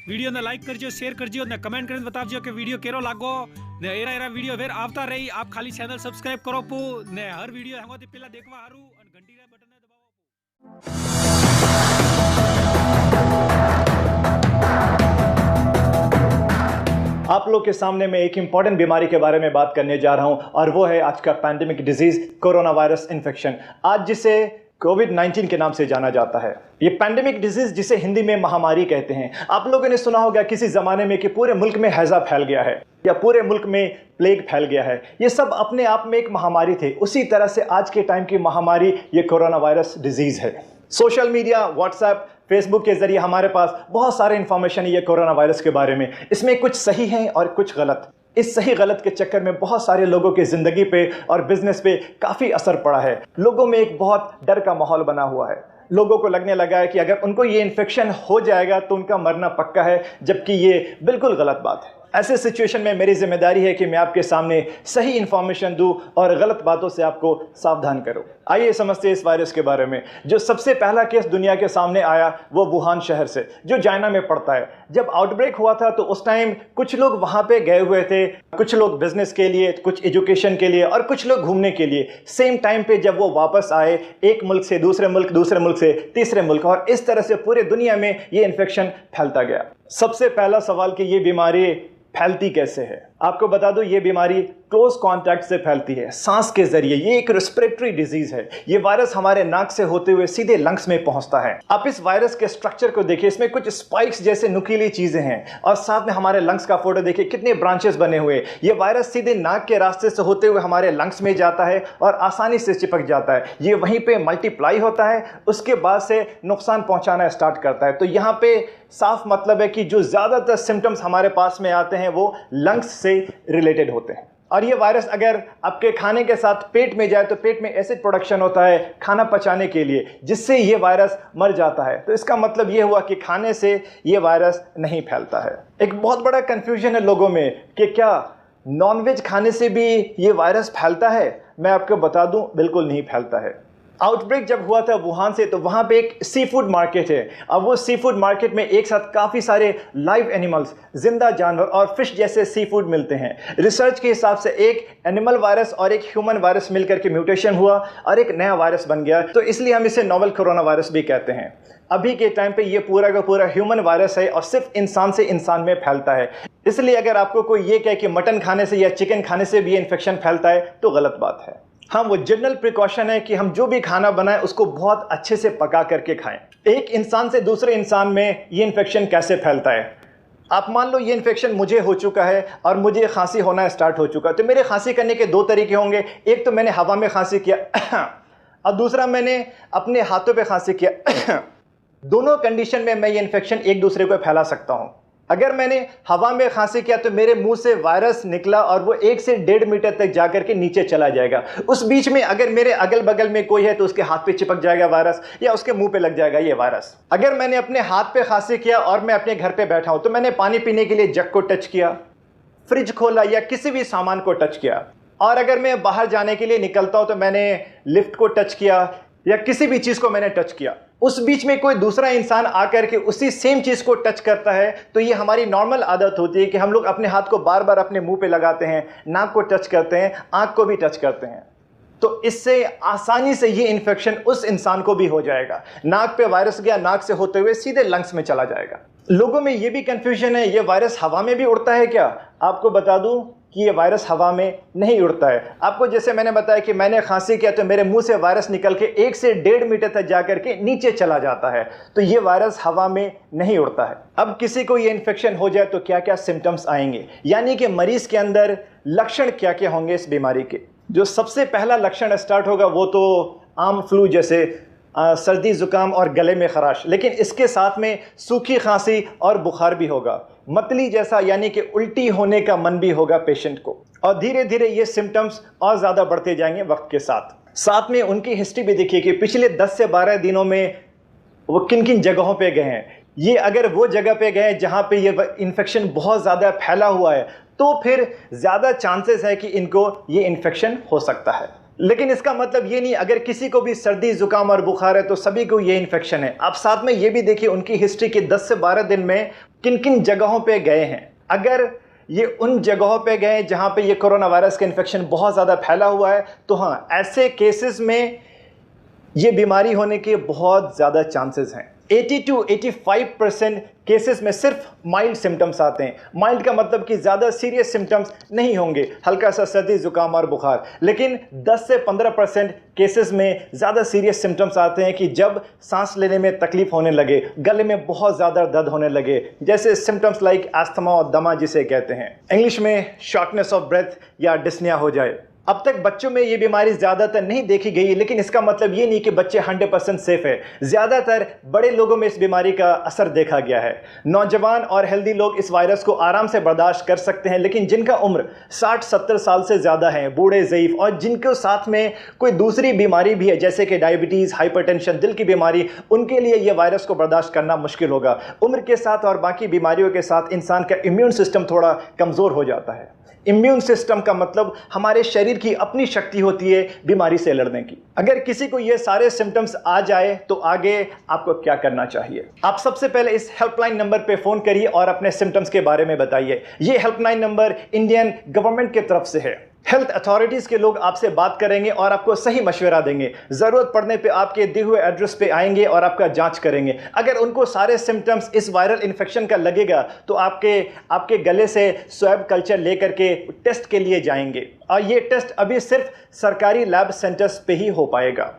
Video ने like करजो, share करजो ने कमेंट करके बतावजो कि वीडियो केरो लागो ने एरा वीडियो फिर आवता रही। आप खाली चैनल सब्सक्राइब करो पू ने हर वीडियो हंगोती पहला देखवा हारू और घंटी रे बटन ने दबावो। आप लोग के सामने मैं एक इंपॉर्टेंट बीमारी के बारे में बात करने जा रहा हूं और वो है आज का pandemic disease corona virus infection, आज जिसे कोविड-19 के नाम से जाना जाता है। ये पैंडेमिक डिजीज जिसे हिंदी में महामारी कहते हैं। आप लोगों ने सुना होगा किसी जमाने में कि पूरे मुल्क में हैजा फैल गया है या पूरे मुल्क में प्लेग फैल गया है। ये सब अपने आप में एक महामारी थे। उसी तरह से आज के टाइम की महामारी ये कोरोना वायरस डिजीज है। सोशल मीडिया, व्हाट्सएप, फेसबुक के जरिए हमारे पास बहुत सारे इंफॉर्मेशन है ये कोरोना वायरस के बारे में। इसमें कुछ सही है और कुछ गलत। इस सही गलत के चक्कर में बहुत सारे लोगों की ज़िंदगी पे और बिजनेस पे काफ़ी असर पड़ा है। लोगों में एक बहुत डर का माहौल बना हुआ है। लोगों को लगने लगा है कि अगर उनको ये इन्फेक्शन हो जाएगा तो उनका मरना पक्का है, जबकि ये बिल्कुल गलत बात है। ऐसे सिचुएशन में मेरी जिम्मेदारी है कि मैं आपके सामने सही इन्फॉर्मेशन दूं और गलत बातों से आपको सावधान करूं। आइए समझते हैं इस वायरस के बारे में। जो सबसे पहला केस दुनिया के सामने आया वो वुहान शहर से, जो चाइना में पड़ता है। जब आउटब्रेक हुआ था तो उस टाइम कुछ लोग वहाँ पे गए हुए थे, कुछ लोग बिजनेस के लिए, कुछ एजुकेशन के लिए और कुछ लोग घूमने के लिए। सेम टाइम पे जब वो वापस आए एक मुल्क से दूसरे मुल्क से तीसरे मुल्क, और इस तरह से पूरे दुनिया में ये इन्फेक्शन फैलता गया। सबसे पहला सवाल कि ये बीमारी फैलती कैसे है। आपको बता दूं ये बीमारी क्लोज कांटेक्ट से फैलती है, सांस के जरिए। ये एक रेस्पिरेटरी डिजीज है। ये वायरस हमारे नाक से होते हुए सीधे लंग्स में पहुंचता है। आप इस वायरस के स्ट्रक्चर को देखिए, इसमें कुछ स्पाइक्स जैसे नुकीली चीजें हैं और साथ में हमारे लंग्स का फोटो देखिए, कितने ब्रांचेस बने हुए। ये वायरस सीधे नाक के रास्ते से होते हुए हमारे लंग्स में जाता है और आसानी से चिपक जाता है। ये वहीं पे मल्टीप्लाई होता है, उसके बाद से नुकसान पहुंचाना स्टार्ट करता है। तो यहाँ पे साफ मतलब है कि जो ज्यादातर सिम्टम्स हमारे पास में आते हैं वो लंग्स से रिलेटेड होते हैं। और ये वायरस अगर आपके खाने के साथ पेट में जाए तो पेट में एसिड प्रोडक्शन होता है खाना पचाने के लिए, जिससे ये वायरस मर जाता है। तो इसका मतलब ये हुआ कि खाने से ये वायरस नहीं फैलता है। एक बहुत बड़ा कंफ्यूजन है लोगों में कि क्या नॉनवेज खाने से भी ये वायरस फैलता है। मैं आपको बता दूं, बिल्कुल नहीं फैलता है। आउटब्रेक जब हुआ था वुहान से, तो वहाँ पे एक सी फूड मार्केट है। अब वो सी फूड मार्केट में एक साथ काफ़ी सारे लाइव एनिमल्स, जिंदा जानवर और फिश जैसे सी फूड मिलते हैं। रिसर्च के हिसाब से एक एनिमल वायरस और एक ह्यूमन वायरस मिलकर के म्यूटेशन हुआ और एक नया वायरस बन गया। तो इसलिए हम इसे नोवेल कोरोना वायरस भी कहते हैं। अभी के टाइम पे ये पूरा का पूरा ह्यूमन वायरस है और सिर्फ इंसान से इंसान में फैलता है। इसलिए अगर आपको कोई ये कहे कि मटन खाने से या चिकन खाने से भी ये इन्फेक्शन फैलता है तो गलत बात है। हाँ, वो जनरल प्रिकॉशन है कि हम जो भी खाना बनाएं उसको बहुत अच्छे से पका करके खाएं। एक इंसान से दूसरे इंसान में ये इन्फेक्शन कैसे फैलता है। आप मान लो ये इन्फेक्शन मुझे हो चुका है और मुझे खांसी होना स्टार्ट हो चुका है, तो मेरे खांसी करने के दो तरीके होंगे। एक तो मैंने हवा में खांसी किया और दूसरा मैंने अपने हाथों पे खांसी किया। दोनों कंडीशन में मैं ये इन्फेक्शन एक दूसरे को फैला सकता हूँ। अगर मैंने हवा में खांसी किया तो मेरे मुंह से वायरस निकला और वो 1 से 1.5 मीटर तक जाकर के नीचे चला जाएगा। उस बीच में अगर मेरे अगल बगल में कोई है तो उसके हाथ पे चिपक जाएगा वायरस या उसके मुंह पे लग जाएगा ये वायरस। अगर मैंने अपने हाथ पे खांसी किया और मैं अपने घर पे बैठा हूं तो मैंने पानी पीने के लिए जग को टच किया, फ्रिज खोला या किसी भी सामान को टच किया, और अगर मैं बाहर जाने के लिए निकलता हूं तो मैंने लिफ्ट को टच किया या किसी भी चीज को मैंने टच किया, उस बीच में कोई दूसरा इंसान आकर के उसी सेम चीज को टच करता है, तो ये हमारी नॉर्मल आदत होती है कि हम लोग अपने हाथ को बार बार अपने मुंह पे लगाते हैं, नाक को टच करते हैं, आंख को भी टच करते हैं। तो इससे आसानी से ये इन्फेक्शन उस इंसान को भी हो जाएगा। नाक पे वायरस गया, नाक से होते हुए सीधे लंग्स में चला जाएगा। लोगों में ये भी कंफ्यूजन है, ये वायरस हवा में भी उड़ता है क्या। आपको बता दूं कि ये वायरस हवा में नहीं उड़ता है। आपको जैसे मैंने बताया कि मैंने खांसी किया तो मेरे मुंह से वायरस निकल के 1 से 1.5 मीटर तक जाकर के नीचे चला जाता है, तो ये वायरस हवा में नहीं उड़ता है। अब किसी को ये इन्फेक्शन हो जाए तो क्या क्या सिम्टम्स आएंगे, यानी कि मरीज के अंदर लक्षण क्या क्या होंगे इस बीमारी के। जो सबसे पहला लक्षण स्टार्ट होगा वो तो आम फ्लू जैसे सर्दी जुकाम और गले में खराश, लेकिन इसके साथ में सूखी खांसी और बुखार भी होगा। मतली जैसा यानी कि उल्टी होने का मन भी होगा पेशेंट को, और धीरे धीरे ये सिम्टम्स और ज़्यादा बढ़ते जाएंगे वक्त के साथ में उनकी हिस्ट्री भी देखिए कि पिछले 10 से 12 दिनों में वो किन किन जगहों पे गए हैं। ये अगर वो जगह पे गए जहाँ पे ये इन्फेक्शन बहुत ज़्यादा फैला हुआ है तो फिर ज़्यादा चांसेस है कि इनको ये इन्फेक्शन हो सकता है। लेकिन इसका मतलब ये नहीं अगर किसी को भी सर्दी जुकाम और बुखार है तो सभी को ये इन्फेक्शन है। आप साथ में ये भी देखिए उनकी हिस्ट्री के 10 से 12 दिन में किन किन जगहों पे गए हैं। अगर ये उन जगहों पे गए जहां पे ये कोरोना वायरस का इन्फेक्शन बहुत ज़्यादा फैला हुआ है तो हाँ, ऐसे केसेस में ये बीमारी होने के बहुत ज़्यादा चांसेस हैं। 80 to 85% केसेस में सिर्फ माइल्ड सिम्टम्स आते हैं। माइल्ड का मतलब कि ज़्यादा सीरियस सिम्टम्स नहीं होंगे, हल्का सा सर्दी जुकाम और बुखार। लेकिन 10 से 15% केसेस में ज़्यादा सीरियस सिम्टम्स आते हैं कि जब सांस लेने में तकलीफ होने लगे, गले में बहुत ज़्यादा दर्द होने लगे, जैसे सिम्टम्स लाइक एस्थमा और दमा जिसे कहते हैं, इंग्लिश में शॉर्टनेस ऑफ ब्रेथ या डिस्निया हो जाए। अब तक बच्चों में ये बीमारी ज़्यादातर नहीं देखी गई, लेकिन इसका मतलब ये नहीं कि बच्चे 100% सेफ है। ज़्यादातर बड़े लोगों में इस बीमारी का असर देखा गया है। नौजवान और हेल्दी लोग इस वायरस को आराम से बर्दाश्त कर सकते हैं, लेकिन जिनका उम्र 60-70 साल से ज़्यादा है, बूढ़े ज़ईफ़ और जिनको साथ में कोई दूसरी बीमारी भी है जैसे कि डायबिटीज़, हाइपरटेंशन, दिल की बीमारी, उनके लिए ये वायरस को बर्दाश्त करना मुश्किल होगा। उम्र के साथ और बाकी बीमारियों के साथ इंसान का इम्यून सिस्टम थोड़ा कमज़ोर हो जाता है। इम्यून सिस्टम का मतलब हमारे शरीर की अपनी शक्ति होती है बीमारी से लड़ने की। अगर किसी को ये सारे सिम्टम्स आ जाए तो आगे आपको क्या करना चाहिए? आप सबसे पहले इस हेल्पलाइन नंबर पे फ़ोन करिए और अपने सिम्टम्स के बारे में बताइए। ये हेल्पलाइन नंबर इंडियन गवर्नमेंट की तरफ से है। हेल्थ अथॉरिटीज़ के लोग आपसे बात करेंगे और आपको सही मशवरा देंगे। ज़रूरत पड़ने पे आपके दिए हुए एड्रेस पे आएंगे और आपका जांच करेंगे। अगर उनको सारे सिम्टम्स इस वायरल इन्फेक्शन का लगेगा तो आपके गले से स्वैब कल्चर लेकर के टेस्ट के लिए जाएंगे और ये टेस्ट अभी सिर्फ सरकारी लैब सेंटर्स पे ही हो पाएगा।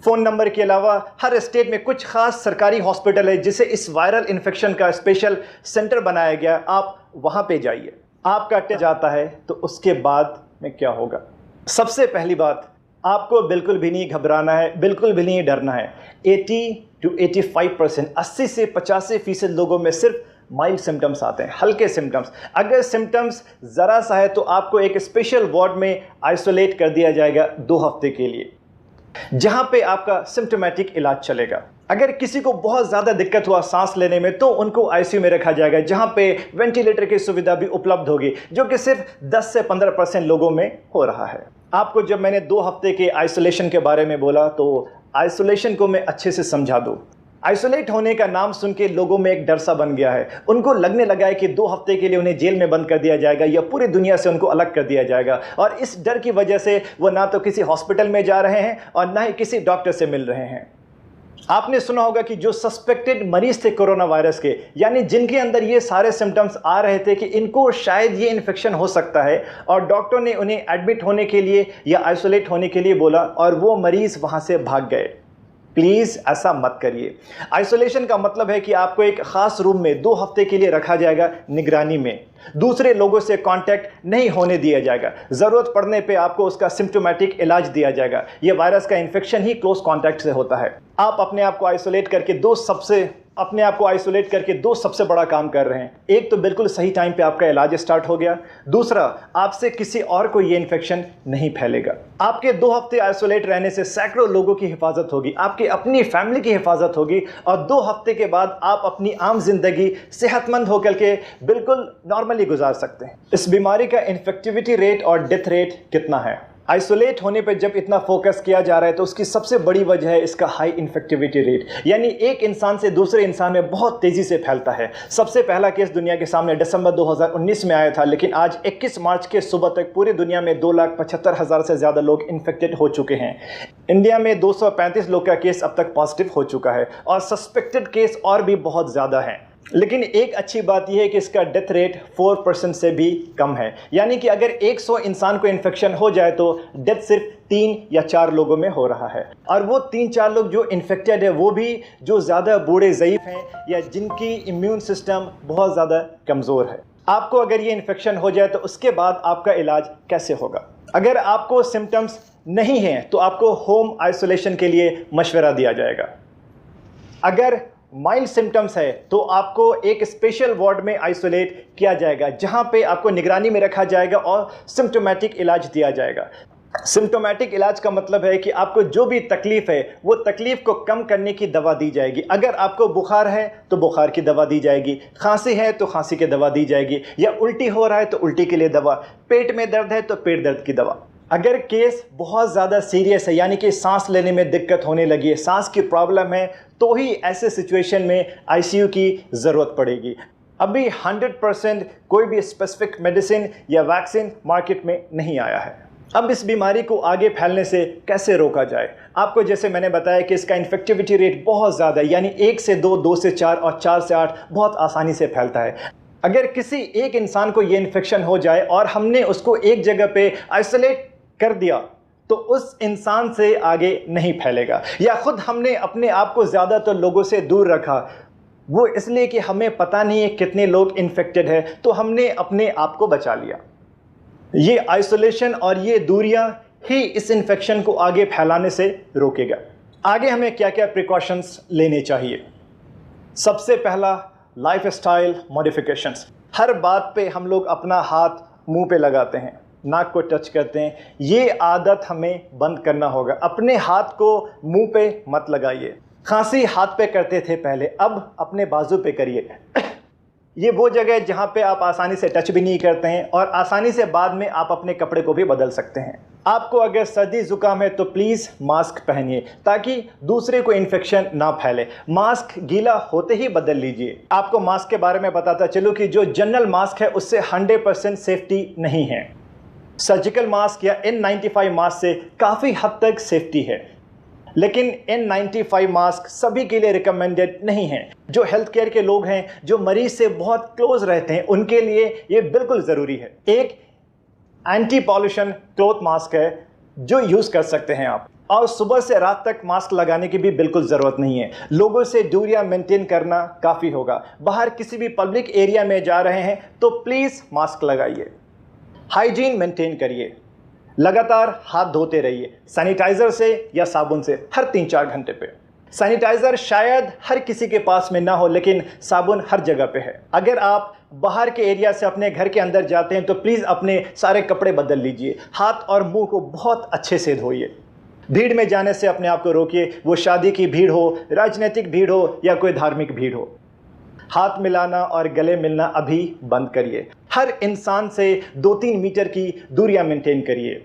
फ़ोन नंबर के अलावा हर स्टेट में कुछ खास सरकारी हॉस्पिटल है जिसे इस वायरल इन्फेक्शन का स्पेशल सेंटर बनाया गया। आप वहाँ पे जाइए। आपका टेस्ट जाता है तो उसके बाद में क्या होगा? सबसे पहली बात, आपको बिल्कुल भी नहीं घबराना है, बिल्कुल भी नहीं डरना है। 80 to 85%, 80 से 85% लोगों में सिर्फ माइल्ड सिम्टम्स आते हैं, हल्के सिम्टम्स। अगर सिम्टम्स ज़रा सा है तो आपको एक स्पेशल वार्ड में आइसोलेट कर दिया जाएगा 2 हफ्ते के लिए, जहां पे आपका सिम्टोमेटिक इलाज चलेगा। अगर किसी को बहुत ज़्यादा दिक्कत हुआ सांस लेने में तो उनको आईसीयू में रखा जाएगा, जहां पे वेंटिलेटर की सुविधा भी उपलब्ध होगी, जो कि सिर्फ 10 से 15% लोगों में हो रहा है। आपको जब मैंने 2 हफ्ते के आइसोलेशन के बारे में बोला तो आइसोलेशन को मैं अच्छे से समझा दूँ। आइसोलेट होने का नाम सुन के लोगों में एक डर सा बन गया है। उनको लगने लगा है कि 2 हफ्ते के लिए उन्हें जेल में बंद कर दिया जाएगा या पूरी दुनिया से उनको अलग कर दिया जाएगा, और इस डर की वजह से वो ना तो किसी हॉस्पिटल में जा रहे हैं और ना ही किसी डॉक्टर से मिल रहे हैं। आपने सुना होगा कि जो सस्पेक्टेड मरीज थे कोरोना वायरस के, यानी जिनके अंदर ये सारे सिम्टम्स आ रहे थे कि इनको शायद ये इन्फेक्शन हो सकता है, और डॉक्टर ने उन्हें एडमिट होने के लिए या आइसोलेट होने के लिए बोला और वो मरीज़ वहाँ से भाग गए। प्लीज़ ऐसा मत करिए। आइसोलेशन का मतलब है कि आपको एक ख़ास रूम में 2 हफ्ते के लिए रखा जाएगा निगरानी में। दूसरे लोगों से कांटेक्ट नहीं होने दिया जाएगा। ज़रूरत पड़ने पे आपको उसका सिम्टोमेटिक इलाज दिया जाएगा। ये वायरस का इन्फेक्शन ही क्लोज कांटेक्ट से होता है। आप अपने आप को आइसोलेट करके दो सबसे बड़ा काम कर रहे हैं। एक तो बिल्कुल सही टाइम पे आपका इलाज स्टार्ट हो गया, दूसरा आपसे किसी और को ये इन्फेक्शन नहीं फैलेगा। आपके 2 हफ्ते आइसोलेट रहने से सैकड़ों लोगों की हिफाजत होगी, आपकी अपनी फैमिली की हिफाजत होगी, और 2 हफ्ते के बाद आप अपनी आम जिंदगी सेहतमंद होकर के बिल्कुल नॉर्मली गुजार सकते हैं। इस बीमारी का इन्फेक्टिविटी रेट और डेथ रेट कितना है? आइसोलेट होने पर जब इतना फोकस किया जा रहा है तो उसकी सबसे बड़ी वजह है इसका हाई इन्फेक्टिविटी रेट, यानी एक इंसान से दूसरे इंसान में बहुत तेज़ी से फैलता है। सबसे पहला केस दुनिया के सामने दिसंबर 2019 में आया था, लेकिन आज 21 मार्च के सुबह तक पूरी दुनिया में 2,75,000 से ज़्यादा लोग इन्फेक्टेड हो चुके हैं। इंडिया में 235 लोग का केस अब तक पॉजिटिव हो चुका है और सस्पेक्टेड केस और भी बहुत ज़्यादा हैं। लेकिन एक अच्छी बात यह है कि इसका डेथ रेट 4% से भी कम है, यानी कि अगर 100 इंसान को इन्फेक्शन हो जाए तो डेथ सिर्फ 3 या 4 लोगों में हो रहा है। और वो 3-4 लोग जो इन्फेक्टेड है वो भी जो ज़्यादा बूढ़े ज़ईफ़ हैं या जिनकी इम्यून सिस्टम बहुत ज़्यादा कमज़ोर है। आपको अगर ये इन्फेक्शन हो जाए तो उसके बाद आपका इलाज कैसे होगा? अगर आपको सिम्टम्स नहीं हैं तो आपको होम आइसोलेशन के लिए मशवरा दिया जाएगा। अगर माइल्ड सिम्टम्स है तो आपको एक स्पेशल वार्ड में आइसोलेट किया जाएगा, जहां पे आपको निगरानी में रखा जाएगा और सिम्टोमेटिक इलाज दिया जाएगा। सिम्टोमेटिक इलाज का मतलब है कि आपको जो भी तकलीफ है वो तकलीफ को कम करने की दवा दी जाएगी। अगर आपको बुखार है तो बुखार की दवा दी जाएगी, खांसी है तो खांसी की दवा दी जाएगी, या उल्टी हो रहा है तो उल्टी के लिए दवा, पेट में दर्द है तो पेट दर्द की दवा। अगर केस बहुत ज़्यादा सीरियस है, यानी कि सांस लेने में दिक्कत होने लगी है, सांस की प्रॉब्लम है, तो ही ऐसे सिचुएशन में आईसीयू की ज़रूरत पड़ेगी। अभी 100% कोई भी स्पेसिफिक मेडिसिन या वैक्सीन मार्केट में नहीं आया है। अब इस बीमारी को आगे फैलने से कैसे रोका जाए? आपको जैसे मैंने बताया कि इसका इन्फेक्टिविटी रेट बहुत ज़्यादा है, यानी 1 से 2, 2 से 4 और 4 से 8 बहुत आसानी से फैलता है। अगर किसी एक इंसान को ये इन्फेक्शन हो जाए और हमने उसको एक जगह पे आइसोलेट कर दिया तो उस इंसान से आगे नहीं फैलेगा, या खुद हमने अपने आप को ज़्यादातर लोगों से दूर रखा, वो इसलिए कि हमें पता नहीं है कितने लोग इन्फेक्टेड है, तो हमने अपने आप को बचा लिया। ये आइसोलेशन और ये दूरियां ही इस इन्फेक्शन को आगे फैलाने से रोकेगा। आगे हमें क्या क्या प्रिकॉशंस लेने चाहिए? सबसे पहला, लाइफस्टाइल मॉडिफिकेशंस। हर बात पे हम लोग अपना हाथ मुंह पे लगाते हैं, नाक को टच करते हैं, ये आदत हमें बंद करना होगा। अपने हाथ को मुंह पे मत लगाइए। खांसी हाथ पे करते थे पहले, अब अपने बाजू पे करिए। ये वो जगह है जहाँ पे आप आसानी से टच भी नहीं करते हैं और आसानी से बाद में आप अपने कपड़े को भी बदल सकते हैं। आपको अगर सर्दी जुकाम है तो प्लीज़ मास्क पहनिए ताकि दूसरे को इन्फेक्शन ना फैले। मास्क गीला होते ही बदल लीजिए। आपको मास्क के बारे में बताता चलूँ कि जो जनरल मास्क है उससे 100% सेफ्टी नहीं है। सर्जिकल मास्क या N95 मास्क से काफ़ी हद तक सेफ्टी है, लेकिन N95 मास्क सभी के लिए रिकमेंडेड नहीं है। जो हेल्थ केयर के लोग हैं, जो मरीज से बहुत क्लोज रहते हैं, उनके लिए ये बिल्कुल ज़रूरी है। एक एंटी पॉल्यूशन क्लॉथ मास्क है जो यूज़ कर सकते हैं आप, और सुबह से रात तक मास्क लगाने की भी बिल्कुल ज़रूरत नहीं है। लोगों से दूरियां मेंटेन करना काफ़ी होगा। बाहर किसी भी पब्लिक एरिया में जा रहे हैं तो प्लीज़ मास्क लगाइए। हाइजीन मेंटेन करिए, लगातार हाथ धोते रहिए सैनिटाइज़र से या साबुन से हर 3-4 घंटे पे। सैनिटाइज़र शायद हर किसी के पास में ना हो, लेकिन साबुन हर जगह पे है। अगर आप बाहर के एरिया से अपने घर के अंदर जाते हैं तो प्लीज़ अपने सारे कपड़े बदल लीजिए। हाथ और मुंह को बहुत अच्छे से धोइए। भीड़ में जाने से अपने आप को रोकिए, वो शादी की भीड़ हो, राजनीतिक भीड़ हो या कोई धार्मिक भीड़ हो। हाथ मिलाना और गले मिलना अभी बंद करिए। हर इंसान से 2-3 मीटर की दूरियां मेंटेन करिए।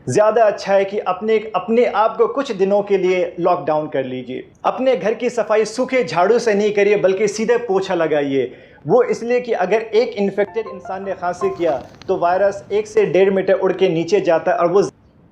ज़्यादा अच्छा है कि अपने आप को कुछ दिनों के लिए लॉकडाउन कर लीजिए। अपने घर की सफाई सूखे झाड़ू से नहीं करिए, बल्कि सीधे पोछा लगाइए। वो इसलिए कि अगर एक इन्फेक्टेड इंसान ने खांसी किया तो वायरस 1 से 1.5 मीटर उड़ के नीचे जाता है। और वो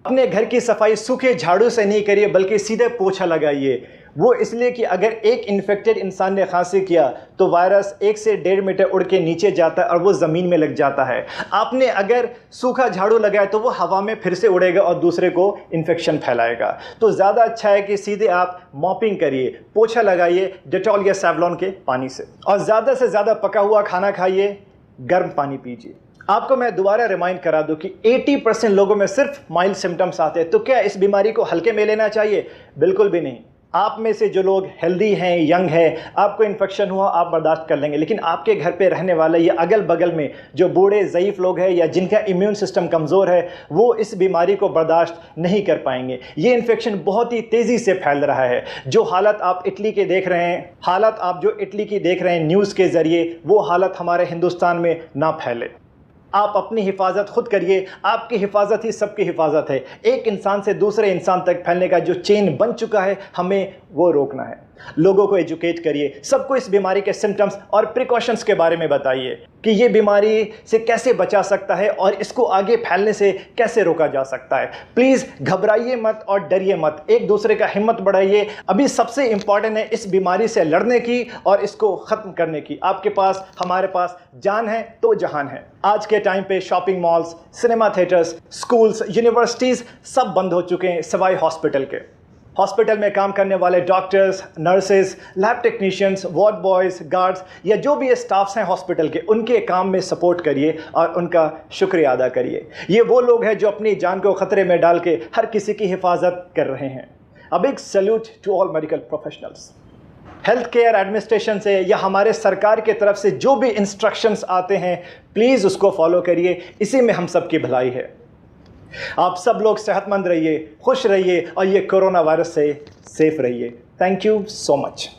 अपने घर की सफाई सूखे झाड़ू से नहीं करिए, बल्कि सीधे पोछा लगाइए। वो इसलिए कि अगर एक इन्फेक्टेड इंसान ने खांसी किया तो वायरस 1 से 1.5 मीटर उड़ के नीचे जाता है और वो ज़मीन में लग जाता है। आपने अगर सूखा झाड़ू लगाया तो वो हवा में फिर से उड़ेगा और दूसरे को इन्फेक्शन फैलाएगा। तो ज़्यादा अच्छा है कि सीधे आप मॉपिंग करिए, पोछा लगाइए डेटॉल या सेवलॉन के पानी से, और ज़्यादा से ज़्यादा पका हुआ खाना खाइए, गर्म पानी पीजिए। आपको मैं दोबारा रिमाइंड करा दूं कि 80% लोगों में सिर्फ माइल्ड सिम्टम्स आते हैं। तो क्या इस बीमारी को हल्के में लेना चाहिए? बिल्कुल भी नहीं। आप में से जो लोग हेल्दी हैं, यंग हैं, आपको इन्फेक्शन हुआ आप बर्दाश्त कर लेंगे, लेकिन आपके घर पे रहने वाले या अगल बगल में जो बूढ़े ज़ईफ़ लोग हैं या जिनका इम्यून सिस्टम कमज़ोर है, वो इस बीमारी को बर्दाश्त नहीं कर पाएंगे। ये इन्फेक्शन बहुत ही तेज़ी से फैल रहा है। जो हालत आप इटली के देख रहे हैं, हालत आप जो इटली की देख रहे हैं न्यूज़ के ज़रिए, वो हालत हमारे हिंदुस्तान में ना फैले। आप अपनी हिफाजत खुद करिए। आपकी हिफाजत ही सबकी हिफाजत है। एक इंसान से दूसरे इंसान तक फैलने का जो चेन बन चुका है, हमें वो रोकना है। लोगों को एजुकेट करिए, सबको इस बीमारी के सिम्टम्स और प्रिकॉशंस के बारे में बताइए कि ये बीमारी से कैसे बचा सकता है और इसको आगे फैलने से कैसे रोका जा सकता है। प्लीज़ घबराइए मत और डरिए मत, एक दूसरे का हिम्मत बढ़ाइए। अभी सबसे इम्पॉर्टेंट है इस बीमारी से लड़ने की और इसको ख़त्म करने की। आपके पास, हमारे पास जान है तो जहान है। आज के टाइम पे shopping malls, cinema theatres, schools, universities सब बंद हो चुके हैं सिवाय हॉस्पिटल के। हॉस्पिटल में काम करने वाले doctors, nurses, lab technicians, ward boys, guards या जो भी स्टाफ्स हैं हॉस्पिटल के, उनके काम में सपोर्ट करिए और उनका शुक्रिया अदा करिए। ये वो लोग हैं जो अपनी जान को ख़तरे में डाल के हर किसी की हिफाजत कर रहे हैं। A big salute to all medical professionals. Health care administration से या हमारे सरकार की तरफ से जो भी इंस्ट्रक्शंस आते हैं, प्लीज़ उसको फॉलो करिए। इसी में हम सब की भलाई है। आप सब लोग सेहतमंद रहिए, खुश रहिए और ये कोरोना वायरस से सेफ रहिए। Thank you so much.